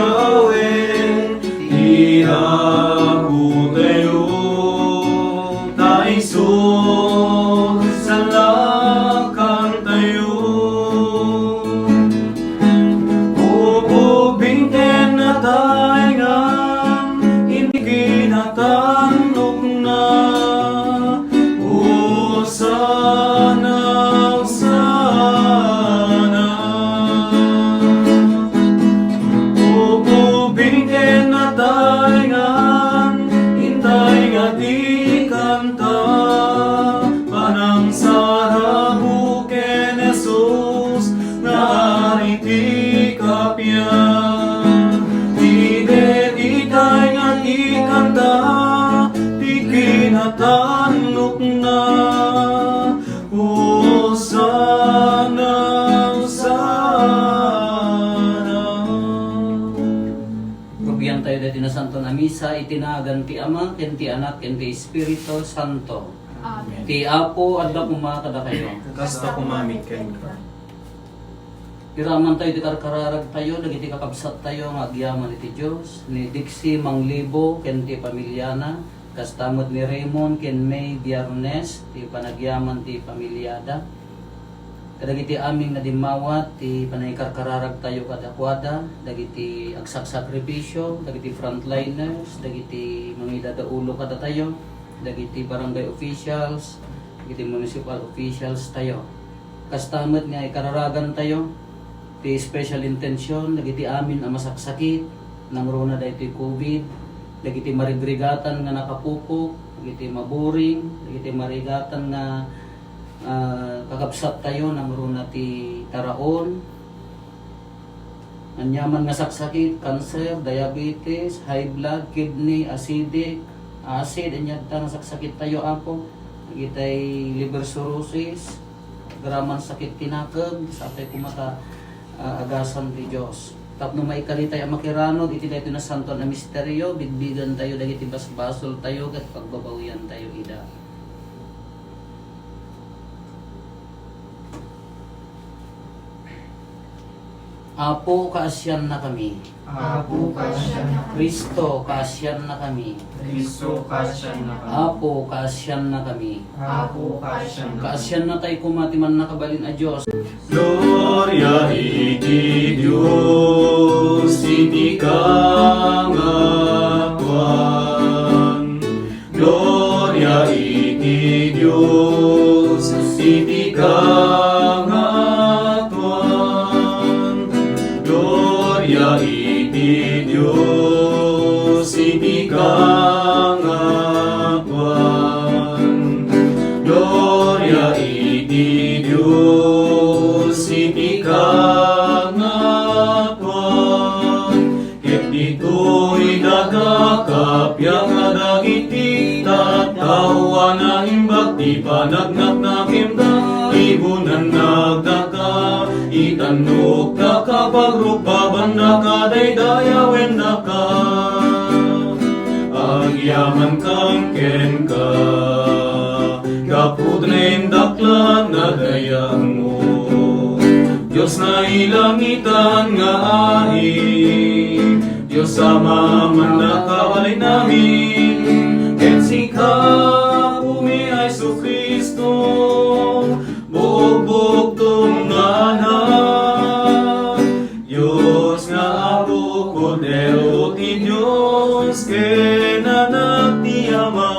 gawin, ihago tayo, taisod sa lakang tayo. Bubingin na taingan, hindi kinatanok na, sana, sana. Bubingin na taingan, hintay nga di kanta, panang sarabuken Jesus, na ariti kapya. Di tayo nga di kanta, di kinatanok na, sana, sana. Rubiyan tayo dati na Santo na Misa, itinagan ti Ama, ken ti Anak, ken ti Espiritu Santo. Amen. Ti Apo, adda kumakada kayo. Kasta kumamit kayo. Tiraman tayo, di karkararag tayo, dagiti kakabsat tayo, nga agyaman iti Diyos, ni Dixie Manglibo, ken ti pamilyana, kastamot ni Raymond, ken May Biernes, ti panagyaman ti pamilyada. Kadagiti aming nadimawat, ti panaykarkararag tayo kadakwada, dagiti agsak-sakripisyo, dagiti frontliners, dagiti mangidadaulo kada tayo, dagiti barangay officials, dagiti municipal officials tayo. Kastamot nga ikararagan tayo, ti special intention, dagiti amin ang masaksakit, namruna dahil ti COVID, dagiti maribrigatan nga nakapupok, dagiti maburing, dagiti marigatan nga kakabsat tayo, namruna ti taraon, anyaman nga saksakit, cancer, diabetes, high blood, kidney, acidic, acid, anyata nga saksakit tayo apo, dagiti liver cirrhosis, graman sakit tinakag, sa atay kumaka agasan ti Diyos. Tapno maikalitay ang makiranod, iti dito na santo na misteryo, bigbigan tayo, dagiti basbasol tayo, kat pagbabawian tayo ida. Apo, kaasyan na kami. Apo, kasyan na kami. Kristo, kaasyan na kami. Kristo, kasyan na kami. Apo, kaasyan na kami. Apo, kasyan na kami. Kaasyan na tayo kumatiman na kabalin a Diyos. Gloria iti Diyos, iti kangatuan. Gloria iti Diyos, iti kangatuan. Gloria iti Diyos, iti kangatuan. Gloria iti Diyos, iti kangatuan. Ket dito'y nagakapyang nga dagiti tattawa na imbag ti panagnak na kimda, ibunan nagdaka, itanok ka kapag rupbaban na kadaydayawen na ka. Agyaman kang ken ka, kapudren daklan na dayang mo. Diyos na ilangitan nga ahi, Diyos sama man nakawalay namin, ken sika umi ay Kristo, bugbog tungganan. Diyos nga Apo, Kordero ti Diyos, ken anak ti Ama.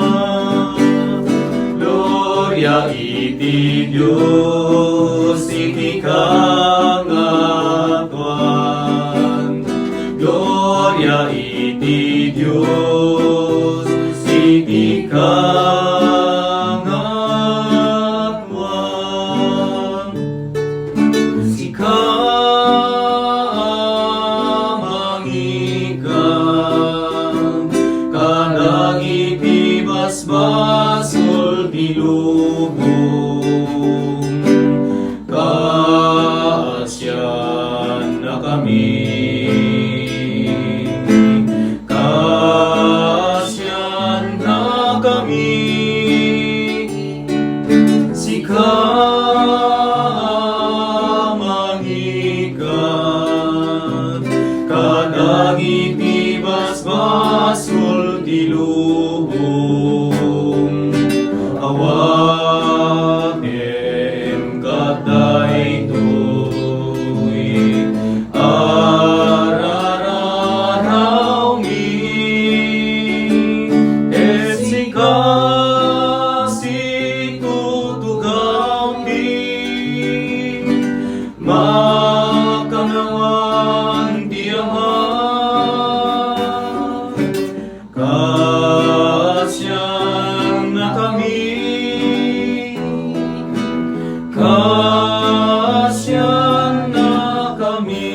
Gloria iti Diyos, iti kangatuan. Gloria iti Diyos, iti kangatuan. Ika mangikan, kadagiti basbasol ti lubong. Kaasyan na kami, kaasyan na kami. Sika mangikan, dagiti basbasul ti lubong, awatem kadaytoy, arararaw mi, et si tutugaw mi, makanawan ti Ama, kasyan na kami, kasyan na kami.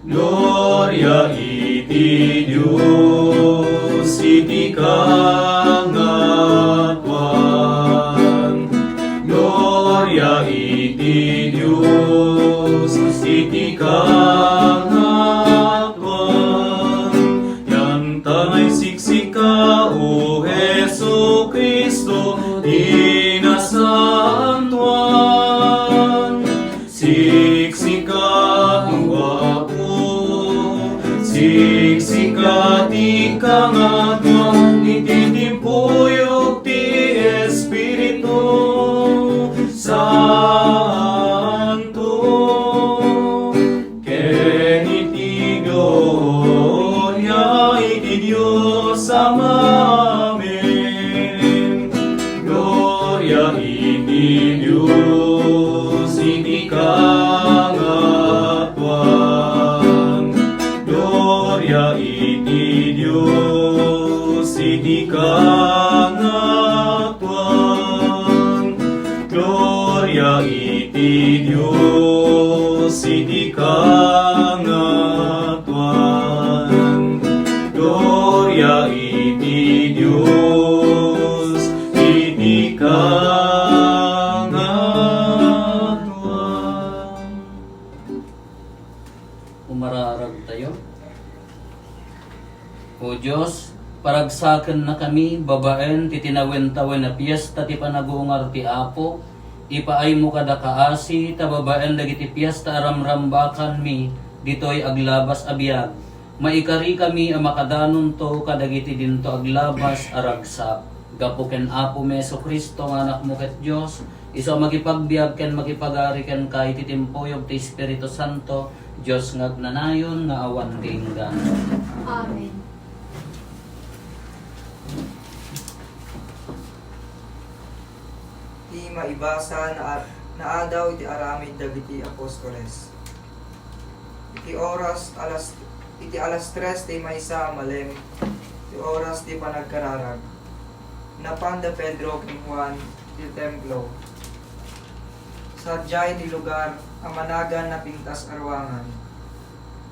Gloria iti Diyos, iti kangatuan. Gloria iti Diyos, iti kangatuan. Yan tanay siksika, O Hesu Kristo, dinasantuan. Siksika ang gwapo, siksika ti kangatuan, ititimpuyok ti Espiritu Santo. Ken iti gloria iti Diyos Ama, amen. Gloria iti Diyos, iti kangatuan. Gloria iti Diyos, iti kangatuan. Gloria iti Diyos, iti kangatuan. Gloria iti Diyos, iti kangatuan. Umararag tayo. O Diyos, paragsaken na kami, babaen, titinawen-tawen na piyesta, ti panagungar ti Apo, ipaay mo kada kaasi, ta babaen dagiti piyesta aramrambakan mi, ditoy aglabas abiyag. Maikari kami ang makadanon to, kadagiti dinto aglabas aragsak. Gapo ken Apo Meso Kristo, nga anak mo ket Diyos, iso magipagbiag ken makipagari ken kay titimpoyog ti Espiritu Santo, Diyos ngagnanayon nga awan tinggan. Amen. Ti maibasa na adaw iti aramid dagiti apostoles. Iti alas 3 ti maysa malem. Iti oras ti panagkararag. Napanda Pedro ken Juan ti templo. Sadyay ti lugar ang managan na pintas arwangan.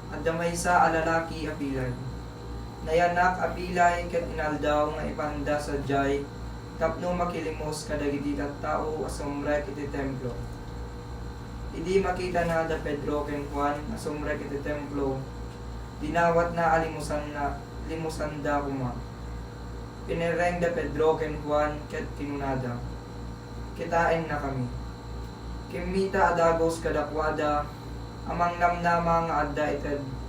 At maysa alalaki apilay. Nayanak apilay ket inaldaw nga ipanda sadyay tapno makilimos kadagiti tattao asumrek iti templo. Idi makita na da Pedro ken Juan asumrek iti templo, dinawat na limusan da kuma. Pinereng da Pedro ken Juan ket kinunada. Kitain na kami. Kimita adagos kadakwada, amang namnama nga adda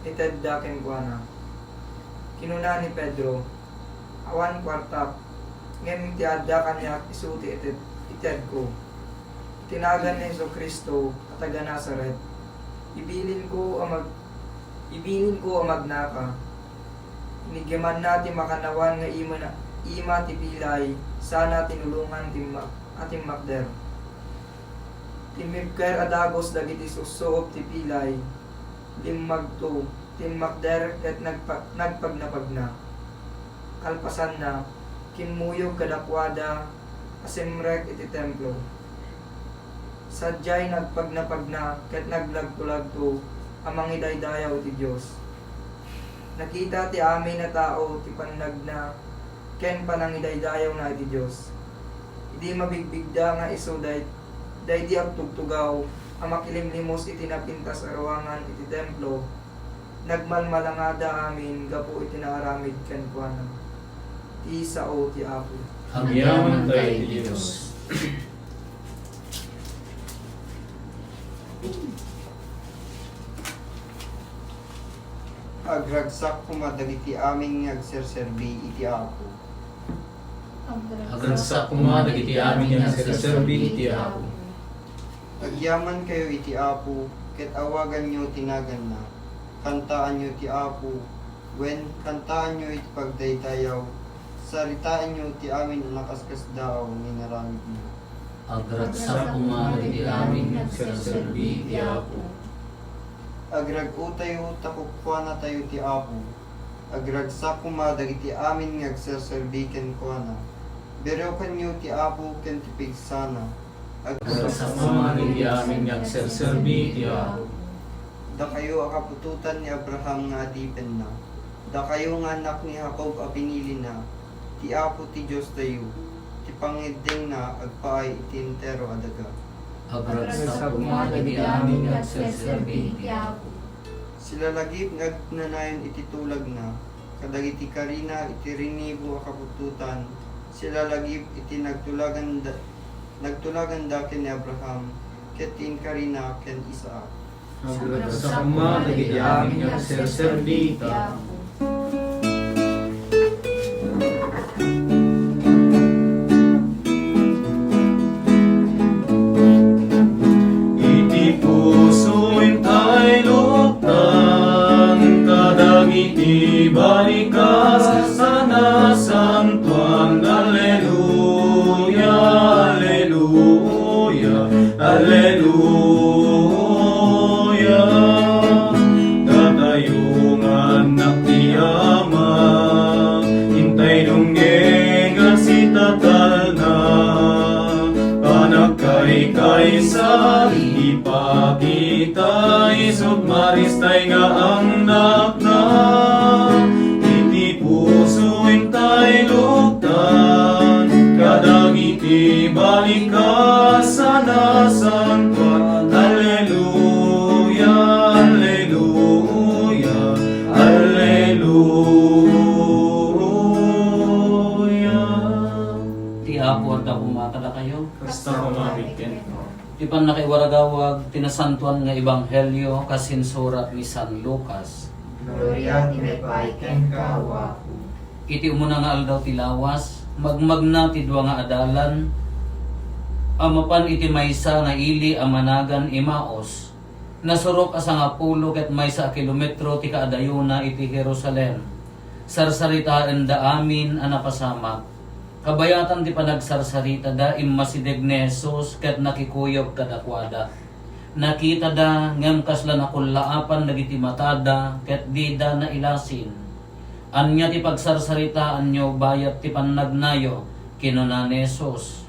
ited da ken Juana. Kinuna ni Pedro, awan kwartak, ngayon ti adda kanya isuti ited ko. Tinagan ni Hesus Kristo at taga Nazaret. Ibilin ko ang magnaka. Inigiman natin makanawan nga ima ti pilay, sana tinulungan ating makder. Timipker adagos dagiti susoob ti pilay, limmagto, tinmakder ket nagpagnapagna. Kalpasan na, kinmuyog kadakwada, asimrek iti templo. Sadyay nagpagnapagna ket naglagto-lagto, amang idaydayaw ti Dios. Nakita ti amin na tao ti panagna, ken panangidaydayaw na iti Dios. Idi mabigbigda nga iso daydi agtugtugaw, ang makilimlimos iti napintas arawangan iti templo, nagmalmalangada amin gapo iti naaramid ken kuana. Ti sao ti Apo. Hagyaman tayo ti Diyos. Agragsak kumadagiti aming agserserbi iti Apo. Agragsak kumadag iti amin yang sinaserbi iti ako. Agyaman kayo iti Apo, ket awagan nyo tinagan na. Kantaan nyo iti Apo, when kantaan nyo iti pagdaydayaw, saritaan nyo iti amin ang nakaskas daw ni naramid nyo. Agragsak kumadag iti amin yang sinaserbi iti ako. Agrag-utayo takupwa na tayo ti Apo. Agragsak kumadag iti amin nga agserserbi ken kuana. Berokan nyo ti Apo ken ti pigsana. Agragsak kumadag iti amin yang sinaserbi iti ako. Da kayo akapututan ni Abraham nga adipen na. Da kayo nga anak ni Jacob a pinili na. Ti Apo ti Diyos tayo. Ti pangideng na agpaay iti entero adaga. Agragsak kumadag iti amin yang sinaserbi iti ako. Sila lagip nga agnanayon iti tulag na. Kadagiti karina iti rinibo a kapututan. Sila lagip iti nagtulagan da ken ni Abraham. Ket tin karina ken Isaac. Agragsak kumadag iti amin yang sinaserbi iti ako. Iti puso'y tayo luktan, kadagiti balikas sa nasantuan. Alleluia, alleluia, alleluia. Tatayong anak ni Ama, hintay dunggeng at si tatal na. Anak kay sa ipakita, isog maristay nga ang nakna. Iti puso intay luktan, kadagiti balikas sa nasantuan. Alleluia, alleluia, alleluia. Ti Apo at ako makada kayo. Basta kumabitin. Di pa nakiwaragawag tinasantuan nga ebanghelyo kasinsurat ni San Lucas. Gloria ti Pai ken kawa. Iti umuna nga aldaw ti lawas, magmagna ti dua nga adalan, amapan iti maysa nga ili amanagan Imaos. Nasurok asa nga pulo ket maysa a kilometro ti kaadayuna iti Jerusalem. Sarsaritaan da amin a napasamak. Kabayatan ti panagsarsarita da immasideg ni Jesus ket nakikuyog kadakwada. Nakita da ngem kasla nakullaapan dagiti matada ket di da nailasin. Anya ti pagsarsaritaan nyo bayat ti pannagnayo kinuna ni Jesus.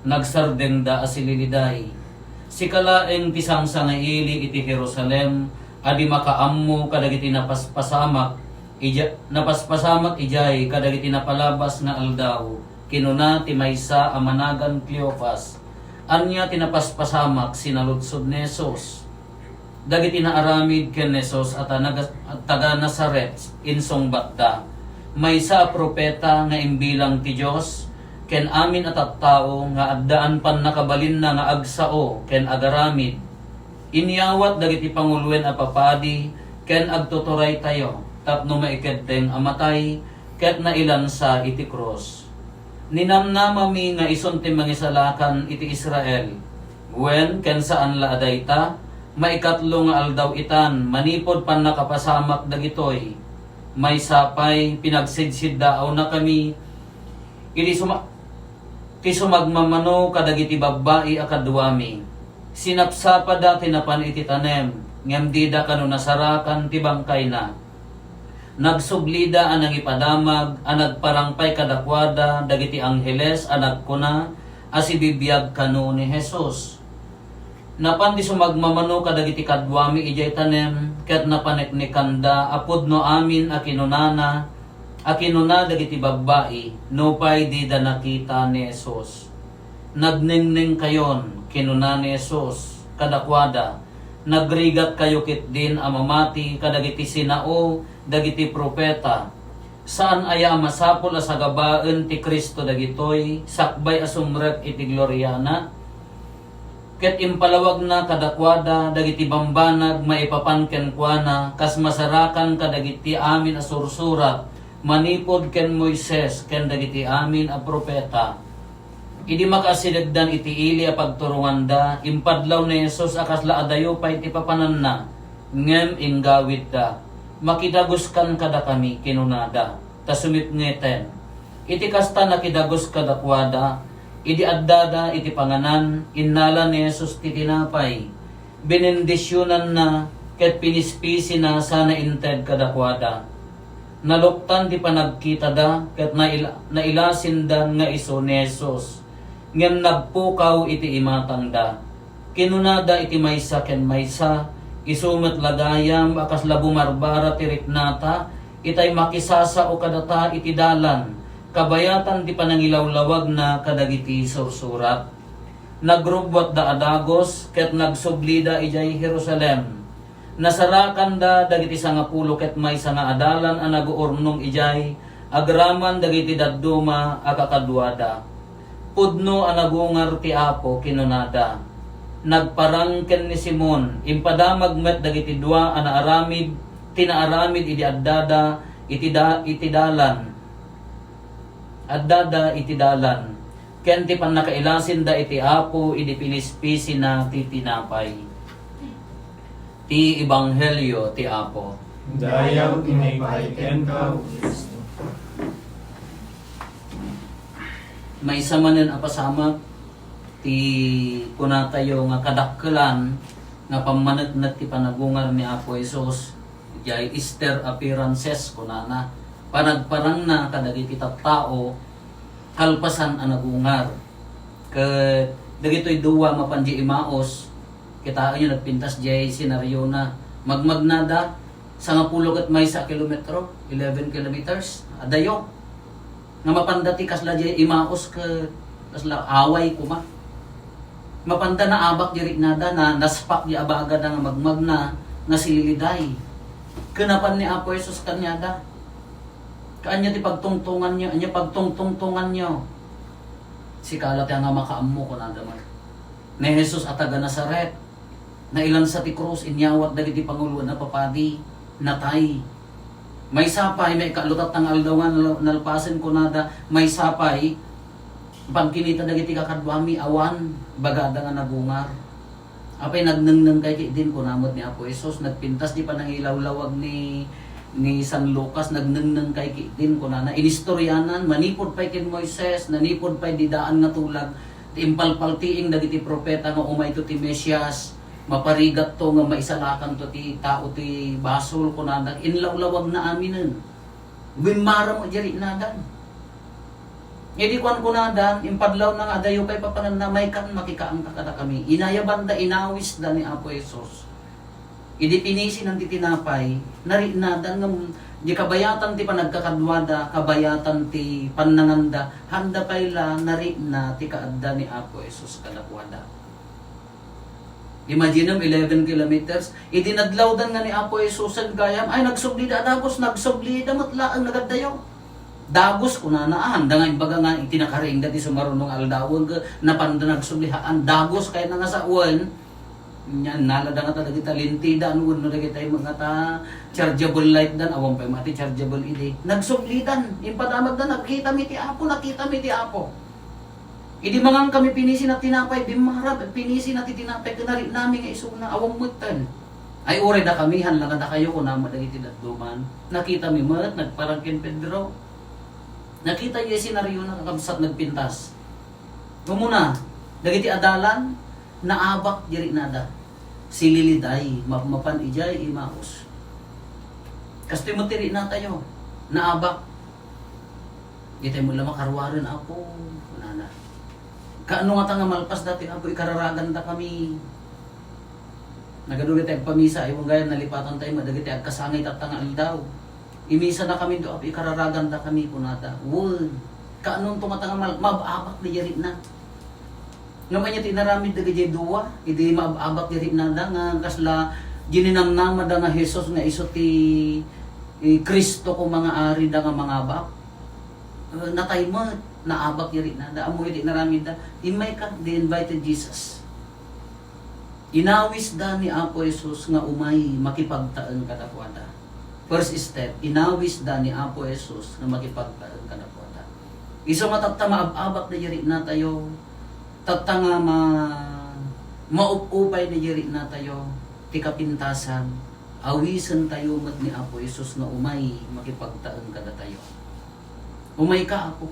Nagsardeng da asililiday. Sikalaeng ti sangsa nga ili iti Jerusalem adi makaammo kadagiti napaspasamak napaspasamak ijay kadagiti napalabas nga aldaw kinuna ti maysa amanagan Cleopas. Anya tinapaspasamak sinaludsod ni Jesus. Dagiti naaramid ken Jesus at taga Nazaret insong batta. Maysa a propeta nga imbilang ti Dios ken amin at tattao nga addaan pan nakabalin na nga agsao ken agaramid. Inyawat dagiti pangulwen a papadi ken agtuturay tayo tapno maikedteng amatay ket nailansa iti krus. Ninamnamami nga ison ti mangisalakan iti Israel. Wen ken saan la adayta, maikatlo nga aldaw itan, manipod pan nakapasamak dagitoy. May sapay, pinagsidsid daaw na kami, iti sumagmamano kadagiti babbai akadwami. Sinapsapa dati napan iti tanem, ngem dida kanu nasarakan ti bangkay na. Nagsublida anang ipadamag, anag parangpay kadakwada, dagiti angheles, anag kuna, asibibiyag kanu ni Jesus. Napan di sumagmamano kadagiti kadwami ijay tanem, ket napaneknikanda, apod no amin akinunana, akinuna dagiti babbai, no pay di da nakita ni Jesus. Nagningning kayon, kinuna ni Jesus, kadakwada, nagrigat kayo kit din amamati, kadagiti sinao, dagiti propeta. Saan aya masapol a sagabaen ti Kristo dagitoy, sakbay asumrek iti gloryana. ket impalawag na kadakwada dagiti bambanag maipapan ken kuana kas masarakan kadagiti amin a sursurat manipod ken Moises ken dagiti amin a propeta. Idi makasidagdan iti ili a pagturunganda impadlaw ni Jesus akasla adayo pay iti papananna ngem inggawid da makidaguskan kada kami kinunada ta sumitngeten iti kasta nakidagos kadakwada idi addada iti panganan innala ni Jesus ti tinapay benendisyonan na ket pinispisi na sana inted kadakwada naluktan ti panagkita da ket nailasindan nga iso ni Jesus ngem nagpukaw iti imatang da kinunada iti maysa ken maysa isumet lagayam akas labumarbara ti riknata itay makisasa o kadata iti dalan kabayatan ti panangilawlawag na kadagiti sursurat. Nagrubwat da adagos ket nagsublida ijay Jerusalem. Nasarakan da dagiti sangapulo ket may sanga adalan a naguurnong ijay agraman dagiti dadduma a kakadwada. Pudno a nagungar ti Apo kinunada. Nagparang ken ni Simon impadamag met dagiti dua a naaramid tinaaramid idi addada iti dalan addada iti dalan ken ti pannakailasin da iti Apo idi pinispisi na ti tinapay ti ebanghelyo ti Apo. Dayaw tinaypay ken ka, O Kristo. May samanen apasamak ti kunatayo nga kadakkelan nga pammanetnet ti panagungar ni Apo Jesus jay Easter appearances kunana panagparang na kadagiti tattao kalpasan ang nagungar ket dagitoy duwa mapanji Imaos kita nyo nagpintas jay senaryo na magmagnada sa nga pulo ket maysa kilometro 11 kilometers adayo nga mapandati kasla jay Imaos ke kasla away kuma mapanda na abak jay nada na naspak di abaga nga magmagna nga sililiday kenapan ni Apo Jesus kanyada kanya ti pagtungtungan nyo, anya pagtungtungtungan nyo. Si kalat yang nga makaammo ko na damay. Ni Jesus ataga Nazaret, na ilan sa ti krus, inyawat dagiti panguluan na papadi, natay. May sapay, may kalutat ng aldawan, nalpasin ko nada, may sapay, pagkinita dagiti kakadwami, awan, bagada nga nagungar. Apay nagnengneng kay din ko namot ni Apo Jesus, nagpintas di pa nang ilawlawag ni San Lucas nagnengneng kay din ko na inistoryanan manipod pay ken Moises nanipod pay didaan nga tulag impalpaltiing dagiti propeta nga umay to ti Mesias maparigat to nga maisalakan to ti tao ti basol ko na inlawlawag na aminen wimara mo jeri nadan idi kwan ko nadan impadlaw na nga dayo pay papanan na may kan makikaang kada kami inayaban da inawis da ni Apo Jesus idi pinisi ng titinapay, narinadan ng di kabayatan ti panagkakadwada, kabayatan ti pananganda, handa payla narina ti kaadda ni Apo Jesus kadakwada. Imagine 11 kilometers, idi nadlawdan nga ni Apo Jesus ang gayam, ay nagsublida dagos, nagsublida matlaang nagaddayo. Dagos kuna na handa nga ibaga nga itinakaring dati sumarunong aldawon napanda nagsublihaan dagos kay nga sa uwan yan nalada nga talaga talentida ano no lagi tayo mga ta chargeable light dan awang pa mati chargeable idi nagsublidan impadamag dan nakita mi ti Apo idi mangang kami pinisi na tinapay bimarab pinisi na ti tinapay kunari nami nga isuna awang mutan ay ore da kami hanlang da kayo kun na dagiti dadduman nakita mi mat nagparang ken Pedro nakita yung senaryo na kakabsat nagpintas kumuna dagiti adalan naabak diri nada sililiday mapan ijay Imaos kastoy mo tiri na tayo naabak gitay mo lamang karwarin Apo nana kaano nga nga malpas dati Apo ikararagan da kami nagadulit tayo pamisa iwang gaya nalipatan tayo madagiti agkasangay tatangal daw imisa na kami do Apo ikararagan da kami kunada wol kaano tumatanga mababak di jari na ngaman niya tinaramid da gajay duwa, hindi maabak diri nada nga kasla gininamnama da nga Jesus nga iso ti Kristo ko mga ari da nga mga abak. Natay mo naabak diri nada amo hindi naramid da. Imay ka they invited Jesus. Inawis da ni Apo Jesus nga umay makipagtaan kadakwada. First step, inawis da ni Apo Jesus nga makipagtaan kadakwada. Iso nga tatta maababak na jiri na tayo, tatta nga maupupay na jiri na tayo, ti kapintasan, awisan tayo mat ni Apo Jesus nga umay makipagtaan kada tayo. Umay ka ako.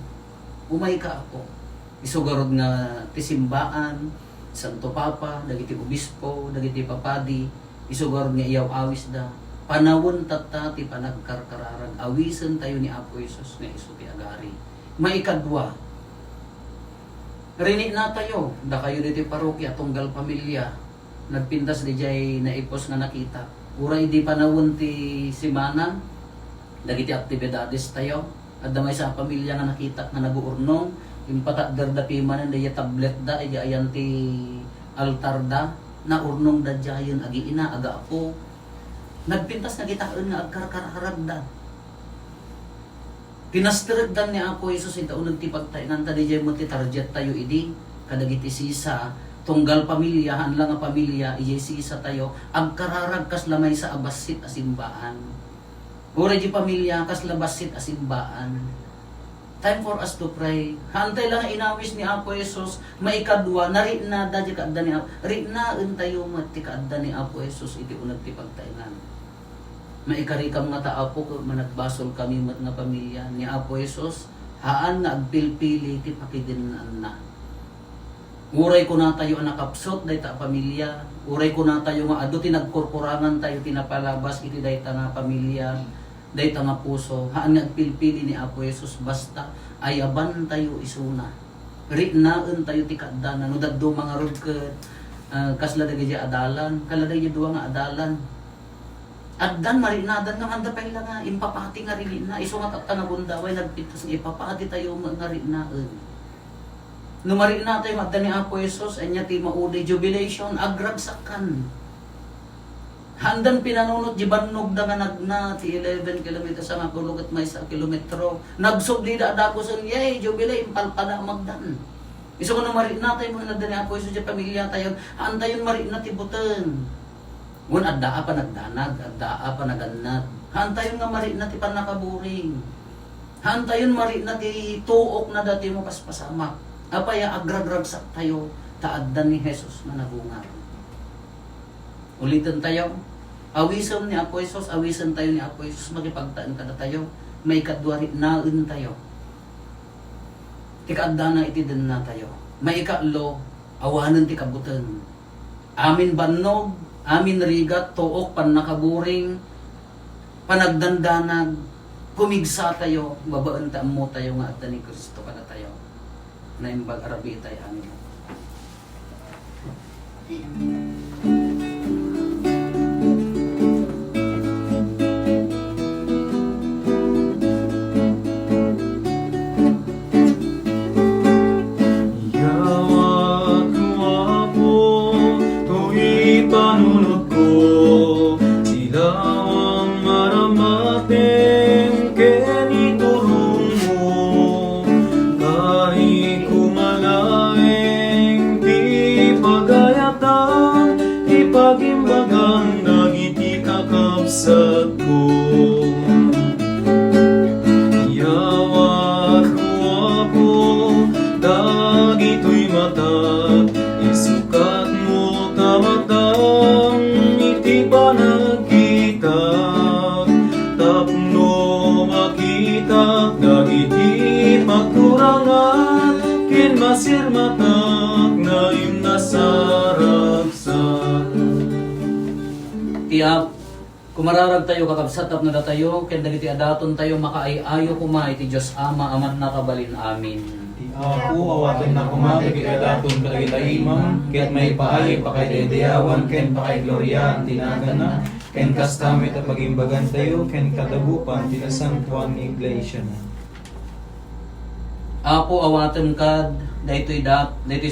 Umay ka ako. Isugarod nga ti simbaan, Santo Papa, dagiti obispo, dagiti papadi, isugarod nga iyaw awis da. Panawon tatta ti panagkarkararag awisan tayo ni Apo Jesus nga isu ti agari. Maikadwa. Rini na tayo, da kayo diti parokya, tunggal pamilya, nagpintas di jay naipos nga nakita. Uray di panawon ti simana, dagiti aktibidades tayo, at damay sa pamilya nga nakita nga naguurnong, yung patadar da pimanan da tablet da, ayan ti altar da, na urnong da jayon, agi ina, aga apo. Nagpintas na kitaan nga agkarkararag da. Pinastirig ni Apo Jesus ita unag ti pagtainan ta di jay mo ti target tayo idi, kadagiti sisa, tunggal pamilya, hanlang nga pamilya, ijay sisa tayo, agkararag kas lamay sa abasit asimbaan. Uray di pamilya, kas labasit asimbaan. Time for us to pray. Hantay lang inawis ni Apo Jesus, maikadwa, nari na da di kaadda ni Apo, ri na tayo mati kaadda ni Apo Jesus, iti unag ti pagtainan. Maikarikam nga taapo ko managbasol kami mat nga pamilya ni Apo Jesus, haan nga agpilpili ti pakidinaan na. Uray ko na tayo nakapsot dayta pamilya, uray ko na tayo nga adu tinagkurkurangan tayo tinapalabas iti dayta nga pamilya, dayta nga puso, haan nga agpilpili ni Apo Jesus basta ayaban tayo isuna. Rinaan tayo ti kaaddanan, no daddo mga rod ket kasla dagiti adalan, kalagay duwa nga adalan. Addan marinadan nga anda pa ila nga impapati nga rin na iso nga tatta nga bundaway nagpintas nga ipapati tayo nga rinaan. No marina tayo addan ni Apo Jesus anya ti mauday jubilation agragsakan. Handan pinanunot di bannog da nga nagna ti 11 kilometers sa nga kulog at may 1 kilometro. Nagsubli da dako sa yay jubilay impalpada magdan. Iso ko no marina tayo mga addan ni Apo Jesus di pamilya tayo antayon marina ti buteng. Ngun addaa pa nagdanag, addaa pa nagannat. Hantayon nga mari na ti panakaburing. Hantayon mari na ti tuok na dati mo paspasamak. Apaya agragragsak tayo, taaddan ni Jesus na nabunga. Ulitin tayo. Awisan ni Apo Jesus, awisan tayo ni Apo Jesus, magipagtaan kada tayo. May kadwari nain tayo. Ti kaadda na iti din na tayo. May ikalo, awanan ti kabutan. Amin bannog, amin rigat, tuok, panakaburing, panagdandanag, kumigsa tayo, babaan mo tayo nga at ni Kristo kada tayo. Na imbag arabi tayo amin. Panunod ko, sila ang maramating keniturong mo. Kahit kumalaing di pagayatan, ipagimbagang nagiti kakabsat ko. Yawat ko ako, dagito'y matat, isukat mo tamatang iti panagkita, tapno makita dagiti pagturangan, ken masirmatak na im nasaragsak. Tiap, kumararag tayo kakabsatap na tayo, ken dagiti adaton tayo makaayayo kuma iti Dios Ama aman nakabalin amin. Ako awatin na kumagig kadaton kalagitaiman, kaya't may paay pakaidedeyawan, ken pakaiglorya ang tinagan na, ken kastamit at pagimbagan tayo, ken kadabupan tinasantuan ni Iglesia na. Apo awaten kad, daytoy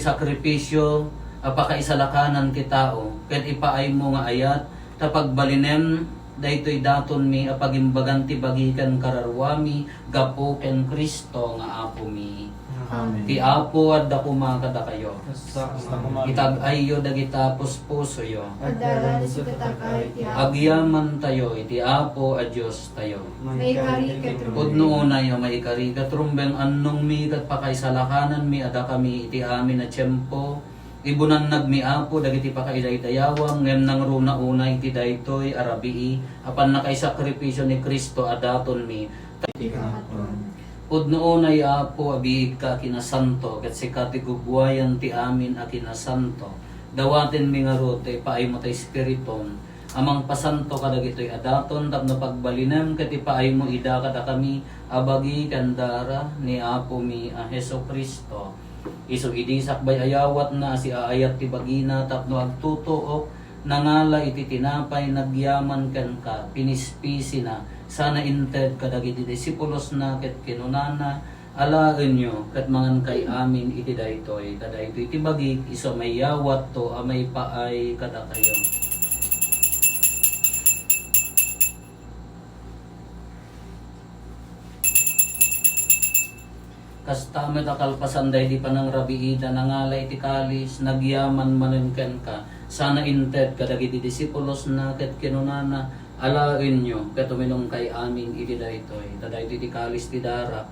sakripisyo, apakaisalakanan kitao, ken ipaay mo nga ayat, tapagbalinem, daytoy daton mi apagimbagan ti bagikan kararwami, gapo ken Kristo nga Apo mi. Amen. Ti Apo at dakuma kada kayo. Sa kumagi. Itag-ayo dagita puso yo. Adala ni sukatakay ti Agyaman tayo, iti Apo a Diyos tayo. May karikat Pudno una yo may ikarigat rumbeng annong mi kat pakay salakanan mi ada kami iti amin na tiyempo. Ibunan nagmi Apo dagiti pakaidaytayawang ngem nang runa una iti daytoy arabii apan nakay sakripisyo ni Kristo adaton mi. Pudno unay Apo abiig ka kinasanto ket si katigugwayan ti amin a kinasanto. Dawaten mi nga rote paay mo tay spiriton. Amang pasanto kadagitoy adaton tapno pagbalinem ket ipaay mo ida kada kami abagi kandara ni Apo mi a Hesukristo. Isu idi sakbay ayawat na si aayat ti bagina tapno agtutuok nangala iti tinapay nagyaman ken ka pinispisi na sana inted kadagiti disipulos na ket kinunana alaen nyo ket mangan kay amin iti daytoy kadaytoy iti bagi isu may yawat to amay paay kada kayo. Kasta met akalpasan day di panang rabiida nangalay ti kalis nagyaman manenken ka sana inted kadagiti disipulos na ket kinunana alaen nyo ket uminom kay amin iti daytoy kadaytoy ti kalis ti dara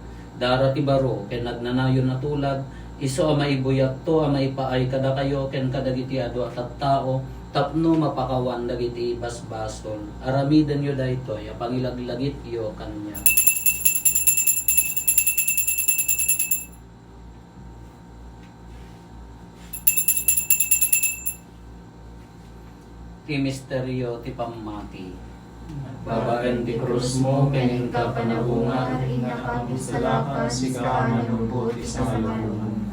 ti baro ken nagnanayon na tulag iso a maibuyat to a maipaay kada kayo ken kadagiti adu at tao tapno mapakawan dagiti basbasol aramiden yo daytoy a pangilaglagit yo kanya. Ti misteryo ti pamati. Babaen ti krus mo, kanin ka panabunga, inakami sa lakas, sika manubot sa malubungan.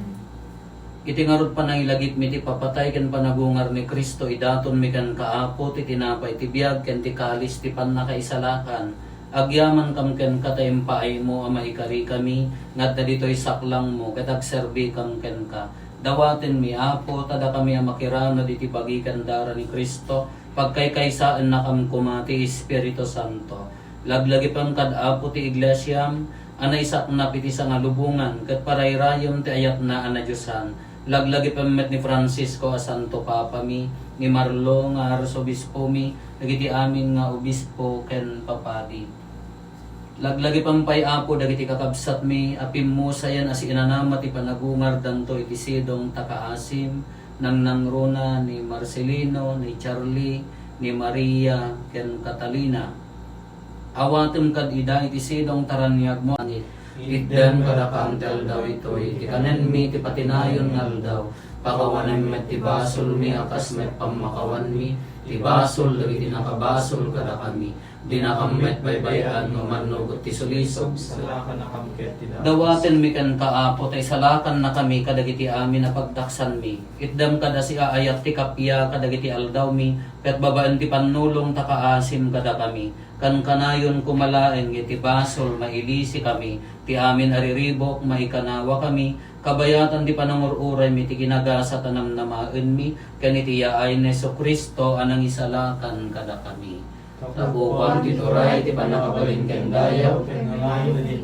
Iti ngarod panangilagit mi ti papatay ken panabungar ni Kristo idaton mi kan kaapo ti tinapay ti biag ken ti kalis ti pannakaisalakan. Agyaman kam ken katayem paay mo a maikari kami ngadta ditoy saklang mo ket agserbi kam ken ka. Dawaten mi Apo tada kami a makirano diti bagikan dara ni Kristo pagkaykaysaan na kam kumati Espiritu Santo. Laglagi pang kad Apo ti iglesyam anay saknap iti sa ngalubungan ket parayrayom ti ayat na anadyosan. Laglagi pamet ni Francisco a Santo Papa mi ni Marlo nga Arsobispo mi dagiti amin nga obispo ken papadi. Laglagi pampay Apo dagiti kakabsat mi apim mo sayan as inanama ti panagungar danto iti sidong takaasim nang nangruna ni Marcelino, ni Charlie, ni Maria, ken Catalina. Awatem kad ida iti sidong taranyag mo angit. Idem kada kantel daw ito iti kanen mi ti patinayon ngal daw. Pakawanem met ti basol mi akas met pamakawan mi ti basol dagiti nakabasol kada kami. Dinakamet baybayan no manugot ti sulisog. Salakan na kamket ti Dawaten mi kan kaapo tay salakan na kami kadagiti amin na pagtaksan mi. Itdam kada si aayat ti kapya kadagiti aldaw mi ket babaan ti panulong takaasim kada kami. Kan kanayon kumalaen iti basol mailisi kami ti amin ariribok maikanawa kami kabayatan ti panangururay mi ti ginagasa tanam namaen mi ken iti yaay ni Jesucristo anang isalakan kada kami. Tagupan tituray ti panakabalin ken dayaw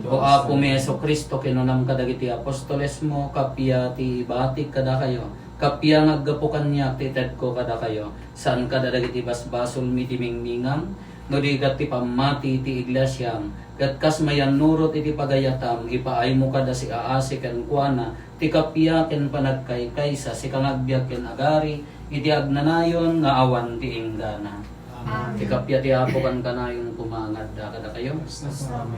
o Apo mi Jesucristo kinunam kadagiti apostoles mo kapya ti batik kada kayo kapya ngaggapukan niya ti ted ko kada kayo saan kada dagiti basbasol mi ti mingmingam no digat ti pamati ti iglesyam ket kas mayan nurot iti pagayatam ipaay mo kada si aasi ken kuana ti kapya ken panagkaykaysa si kangagbiag ken agari iti agnanayon nga awan ti inggana. Ti kapya ti Apo kan kanayon pumangad da kada kayo.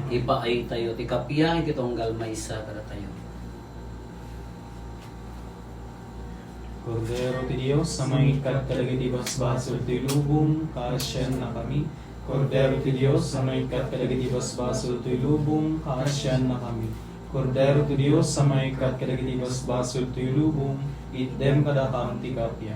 Ipaay tayo ti kapya iti tunggal maysa kada tayo. Kordero ti Dios sa mga kadagiti basbasol ti lubong kaasyan na kami. Kordero ti Dios sa mga kadagiti basbasol ti lubong kaasyan na kami. Kordero ti Dios sa mga kadagiti basbasol ti lubong idem kada kam ti kapya.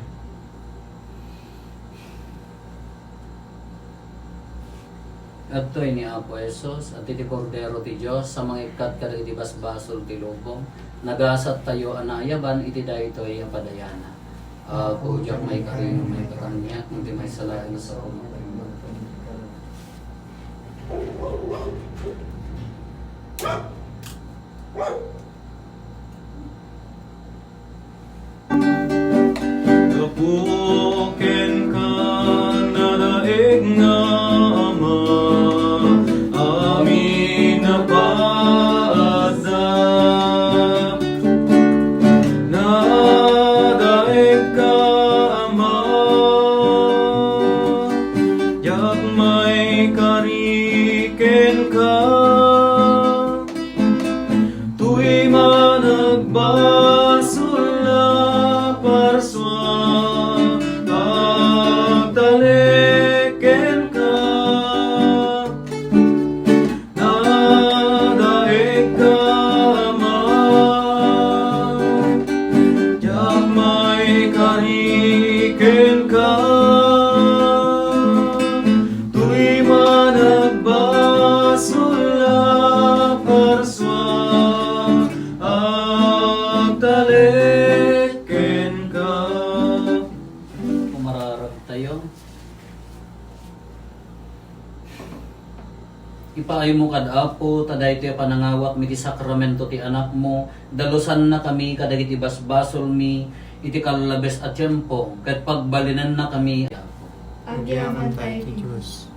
Adtoy ni Apo Jesus at iti Kordero ti Dios sa mga ikat kadagiti basbasol ti lubong nagasat tayo anayaban iti daytoy a padayana. Kujak may karinyo may kakanyak hindi may salain sa umatay. Buken ka nadaig nga Ama, amin na paada. Nadaig ka Ama, yak may kariken ka. Tuy managbasol na parswa, pagdaliken ka. Nadaig ka Ama, yak may kariken ka. Tuy managbasol na parswa, agdaliken ka. Pumararag tayo. Ipaayo mo kad Apo, taday ti panangawak mi ti sakramento ti anak mo, dalusan na kami kadagiti basbasol mi, iti kalabes at tiyempo, kat pagbalinan na kami. Agyaman tayo ti Diyos.